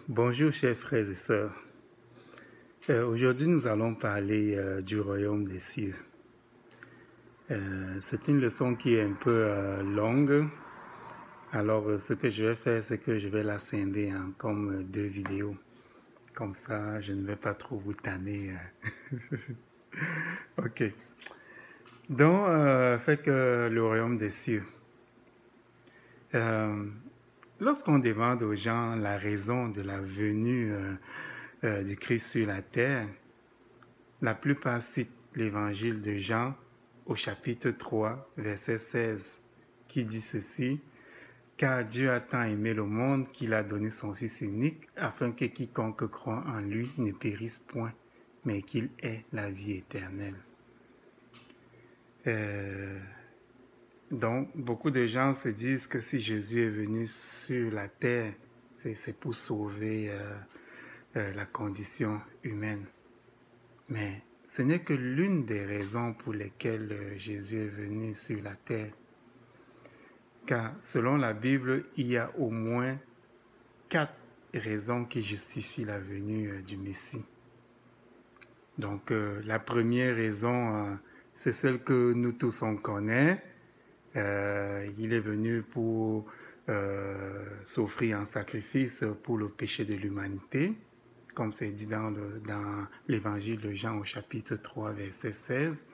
Bonjour chers frères et sœurs. Aujourd'hui nous allons parler du royaume des cieux. C'est une leçon qui est un peu longue. Alors ce que je vais faire, c'est que je vais la scinder en comme deux vidéos. Comme ça, je ne vais pas trop vous tanner. Ok. Donc, fait que le royaume des cieux. Lorsqu'on demande aux gens la raison de la venue de Christ sur la terre, la plupart citent l'évangile de Jean au chapitre 3, verset 16, qui dit ceci: « Car Dieu a tant aimé le monde qu'il a donné son Fils unique, afin que quiconque croit en lui ne périsse point, mais qu'il ait la vie éternelle. » Donc, beaucoup de gens se disent que si Jésus est venu sur la terre, c'est pour sauver la condition humaine. Mais ce n'est que l'une des raisons pour lesquelles Jésus est venu sur la terre. Car selon la Bible, il y a au moins 4 raisons qui justifient la venue du Messie. Donc la première raison, c'est celle que nous tous on connaît. Il est venu pour s'offrir en sacrifice pour le péché de l'humanité, comme c'est dit dans l'évangile de Jean au chapitre 3, verset 16.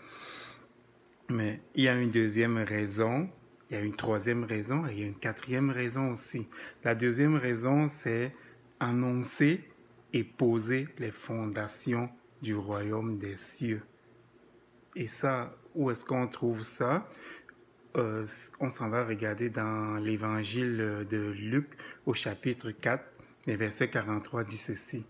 Mais il y a une deuxième raison, il y a une troisième raison et il y a une quatrième raison aussi. La deuxième raison, c'est annoncer et poser les fondations du royaume des cieux. Et ça, où est-ce qu'on trouve ça? On s'en va regarder dans l'évangile de Luc au chapitre 4, les versets 43 dit ceci.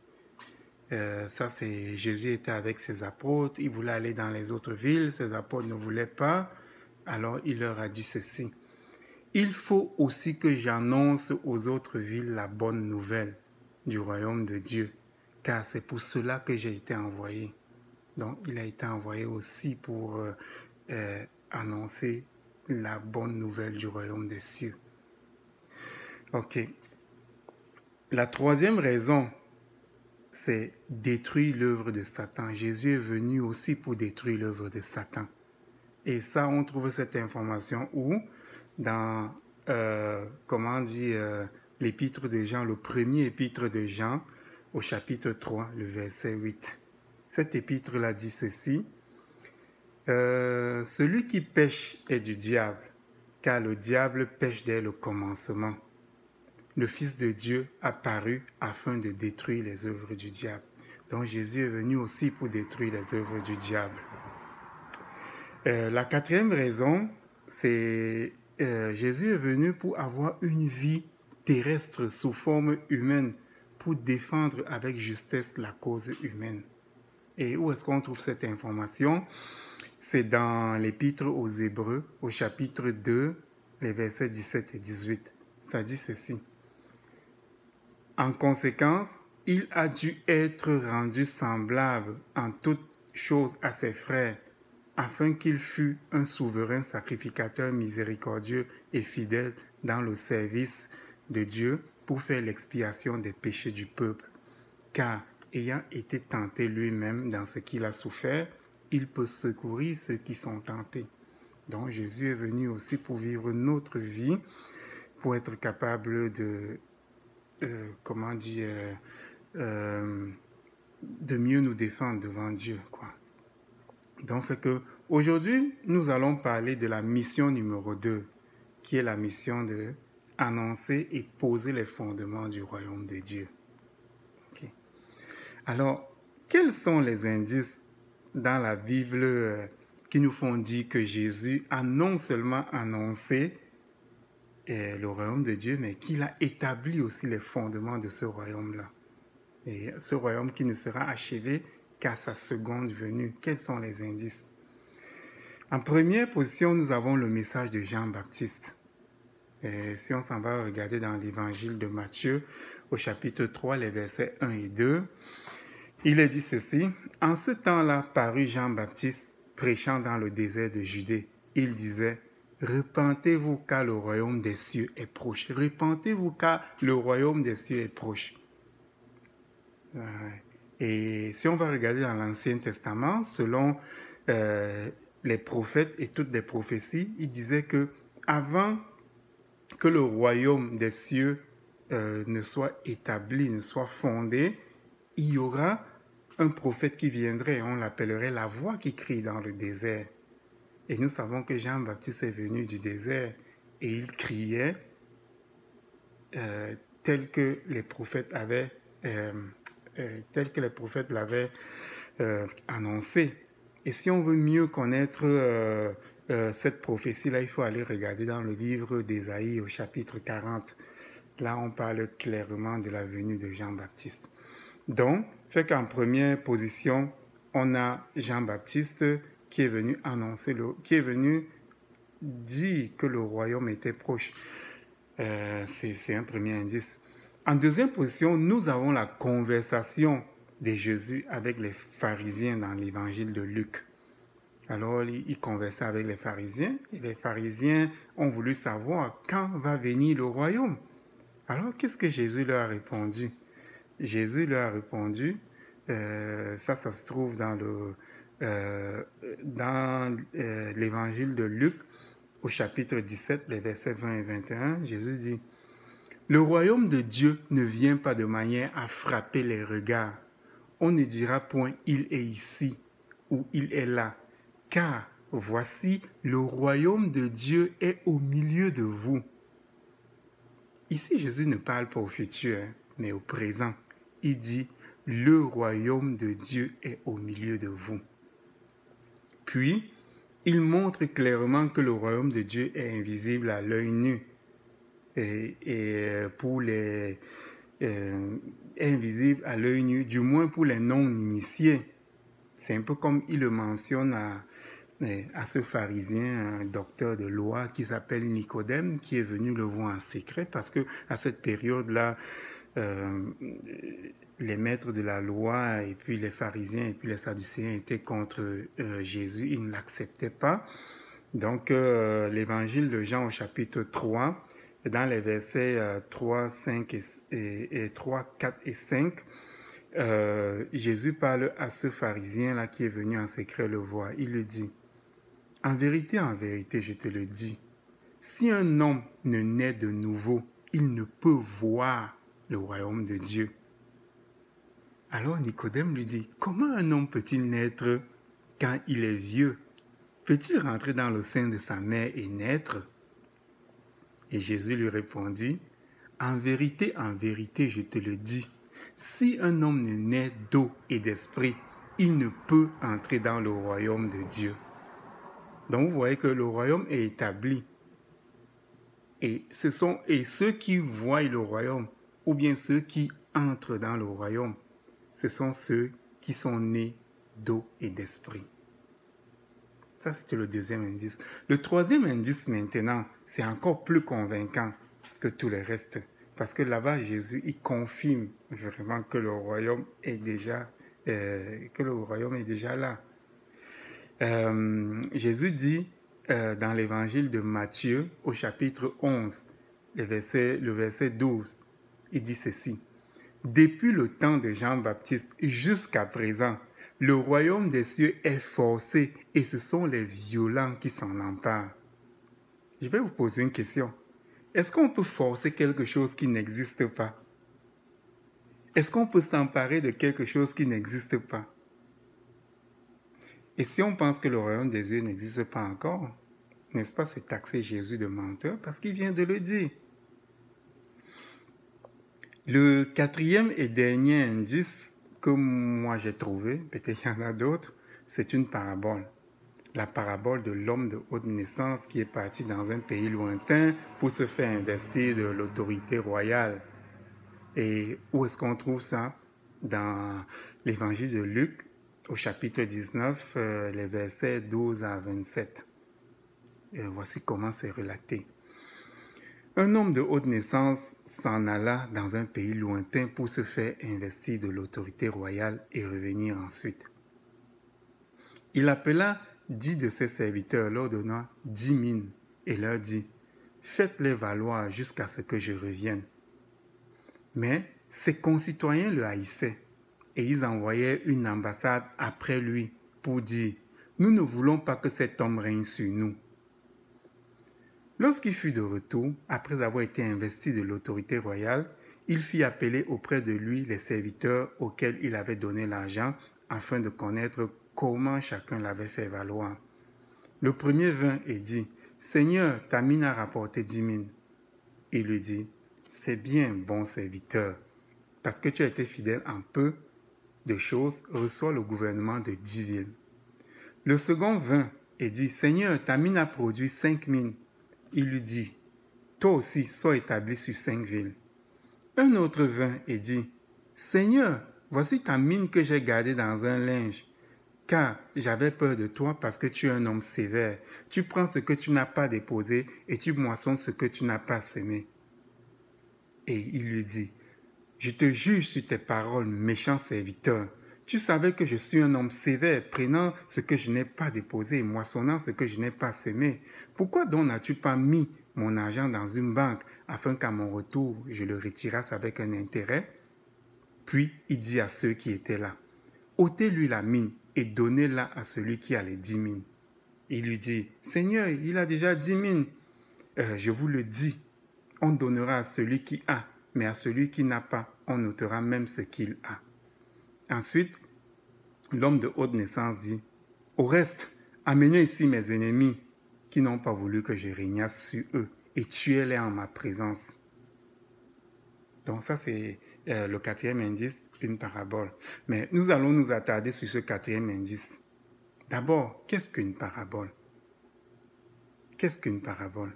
Ça, c'est Jésus était avec ses apôtres, il voulait aller dans les autres villes, ses apôtres ne voulaient pas, alors il leur a dit ceci: « Il faut aussi que j'annonce aux autres villes la bonne nouvelle du royaume de Dieu, car c'est pour cela que j'ai été envoyé. » Donc, il a été envoyé aussi pour annoncer la bonne nouvelle du royaume des cieux. Ok. La troisième raison, c'est détruire l'œuvre de Satan. Jésus est venu aussi pour détruire l'œuvre de Satan. Et ça, on trouve cette information où? Dans, l'épître de Jean, le premier épître de Jean, au chapitre 3, le verset 8. Cette épître-là dit ceci: « Celui qui pêche est du diable, car le diable pêche dès le commencement. Le Fils de Dieu apparut afin de détruire les œuvres du diable. » Donc Jésus est venu aussi pour détruire les œuvres du diable. La quatrième raison, c'est Jésus est venu pour avoir une vie terrestre sous forme humaine, pour défendre avec justesse la cause humaine. Et où est-ce qu'on trouve cette information? C'est dans l'épître aux Hébreux, au chapitre 2, les versets 17 et 18. Ça dit ceci: « En conséquence, il a dû être rendu semblable en toutes choses à ses frères, afin qu'il fût un souverain sacrificateur miséricordieux et fidèle dans le service de Dieu pour faire l'expiation des péchés du peuple. Car, ayant été tenté lui-même dans ce qu'il a souffert, il peut secourir ceux qui sont tentés. » Donc Jésus est venu aussi pour vivre notre vie, pour être capable de, de mieux nous défendre devant Dieu, quoi. Donc fait que aujourd'hui, nous allons parler de la mission numéro 2, qui est la mission de annoncer et poser les fondements du royaume de Dieu. Okay. Alors, quels sont les indices dans la Bible qui nous font dire que Jésus a non seulement annoncé le royaume de Dieu, mais qu'il a établi aussi les fondements de ce royaume-là? Et ce royaume qui ne sera achevé qu'à sa seconde venue. Quels sont les indices? En première position, nous avons le message de Jean-Baptiste. Et si on s'en va regarder dans l'évangile de Matthieu, au chapitre 3, les versets 1 et 2, il est dit ceci: « En ce temps-là parut Jean-Baptiste prêchant dans le désert de Judée. Il disait: « Repentez-vous car le royaume des cieux est proche. Repentez-vous car le royaume des cieux est proche. » Ouais. Et si on va regarder dans l'Ancien Testament, selon les prophètes et toutes les prophéties, il disait que avant que le royaume des cieux ne soit établi, ne soit fondé, il y aura un prophète qui viendrait, on l'appellerait la voix qui crie dans le désert. Et nous savons que Jean-Baptiste est venu du désert et il criait tel que les prophètes avaient, tel que les prophètes l'avaient annoncé. Et si on veut mieux connaître cette prophétie-là, il faut aller regarder dans le livre d'Ésaïe au chapitre 40. Là, on parle clairement de la venue de Jean-Baptiste. Donc, fait qu'en première position, on a Jean-Baptiste qui est venu annoncer, qui est venu dire que le royaume était proche. C'est un premier indice. En deuxième position, nous avons la conversation de Jésus avec les pharisiens dans l'évangile de Luc. Alors, il conversait avec les pharisiens et les pharisiens ont voulu savoir quand va venir le royaume. Alors, qu'est-ce que Jésus leur a répondu? Jésus leur a répondu, ça se trouve dans l'évangile de Luc, au chapitre 17, les versets 20 et 21, Jésus dit, « Le royaume de Dieu ne vient pas de manière à frapper les regards. On ne dira point « il est ici » ou « il est là », car voici, le royaume de Dieu est au milieu de vous. » Ici, Jésus ne parle pas au futur, mais au présent. Il dit, « Le royaume de Dieu est au milieu de vous. » Puis, il montre clairement que le royaume de Dieu est invisible à l'œil nu. Et pour les invisible à l'œil nu, du moins pour les non-initiés. C'est un peu comme il le mentionne à ce pharisien, un docteur de loi qui s'appelle Nicodème, qui est venu le voir en secret parce que à cette période-là, les maîtres de la loi et puis les pharisiens et puis les sadducéens étaient contre Jésus, ils ne l'acceptaient pas. Donc l'évangile de Jean au chapitre 3, dans les versets 3, 5 et 3, 4 et 5, Jésus parle à ce pharisien-là qui est venu en secret le voir. Il lui dit, « En vérité, je te le dis, si un homme ne naît de nouveau, il ne peut voir le royaume de Dieu. » Alors Nicodème lui dit, « Comment un homme peut-il naître quand il est vieux? Peut-il rentrer dans le sein de sa mère et naître? » Et Jésus lui répondit, « En vérité, je te le dis, si un homme ne naît d'eau et d'esprit, il ne peut entrer dans le royaume de Dieu. » Donc vous voyez que le royaume est établi. Et ceux qui voient le royaume, ou bien ceux qui entrent dans le royaume, ce sont ceux qui sont nés d'eau et d'esprit. Ça, c'était le deuxième indice. Le troisième indice maintenant, c'est encore plus convaincant que tout le reste. Parce que là-bas, Jésus, il confirme vraiment que le royaume est déjà là. Jésus dit dans l'évangile de Matthieu, au chapitre 11, le verset 12, il dit ceci. « Depuis le temps de Jean-Baptiste jusqu'à présent, le royaume des cieux est forcé et ce sont les violents qui s'en emparent. » Je vais vous poser une question. Est-ce qu'on peut forcer quelque chose qui n'existe pas? Est-ce qu'on peut s'emparer de quelque chose qui n'existe pas? Et si on pense que le royaume des cieux n'existe pas encore, n'est-ce pas, c'est taxer Jésus de menteur parce qu'il vient de le dire. Le quatrième et dernier indice que moi j'ai trouvé, peut-être qu'il y en a d'autres, c'est une parabole. La parabole de l'homme de haute naissance qui est parti dans un pays lointain pour se faire investir de l'autorité royale. Et où est-ce qu'on trouve ça? Dans l'évangile de Luc, au chapitre 19, les versets 12 à 27. Et voici comment c'est relaté. Un homme de haute naissance s'en alla dans un pays lointain pour se faire investir de l'autorité royale et revenir ensuite. Il appela 10 de ses serviteurs, leur donnant 10 mines, et leur dit, « Faites-les valoir jusqu'à ce que je revienne. » Mais ses concitoyens le haïssaient et ils envoyaient une ambassade après lui pour dire « Nous ne voulons pas que cet homme règne sur nous ». Lorsqu'il fut de retour, après avoir été investi de l'autorité royale, il fit appeler auprès de lui les serviteurs auxquels il avait donné l'argent afin de connaître comment chacun l'avait fait valoir. Le premier vint et dit « Seigneur, ta mine a rapporté 10 000. » Il lui dit « C'est bien, bon serviteur, parce que tu as été fidèle en peu de choses, reçois le gouvernement de 10 villes. » Le second vint et dit « Seigneur, ta mine a produit 5 000. » Il lui dit « Toi aussi, sois établi sur 5 villes. » Un autre vint et dit « Seigneur, voici ta mine que j'ai gardée dans un linge, car j'avais peur de toi parce que tu es un homme sévère. Tu prends ce que tu n'as pas déposé et tu moissonnes ce que tu n'as pas semé. » Et il lui dit « Je te juge sur tes paroles, méchant serviteur. Tu savais que je suis un homme sévère, prenant ce que je n'ai pas déposé et moissonnant ce que je n'ai pas semé. Pourquoi donc n'as-tu pas mis mon argent dans une banque afin qu'à mon retour, je le retirasse avec un intérêt ?» Puis il dit à ceux qui étaient là, « ôtez-lui la mine et donnez-la à celui qui a les 10 000. » Il lui dit, « Seigneur, il a déjà 10 000. Je vous le dis, on donnera à celui qui a, mais à celui qui n'a pas, on ôtera même ce qu'il a. » Ensuite, l'homme de haute naissance dit, « Au reste, amenez ici mes ennemis qui n'ont pas voulu que je régnasse sur eux et tuez-les en ma présence. » Donc ça, c'est le quatrième indice, une parabole. Mais nous allons nous attarder sur ce quatrième indice. D'abord, qu'est-ce qu'une parabole? Qu'est-ce qu'une parabole?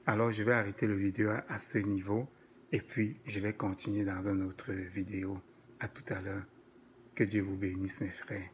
Alors, je vais arrêter le vidéo à ce niveau et puis je vais continuer dans une autre vidéo. À tout à l'heure. Que Dieu vous bénisse, mes frères.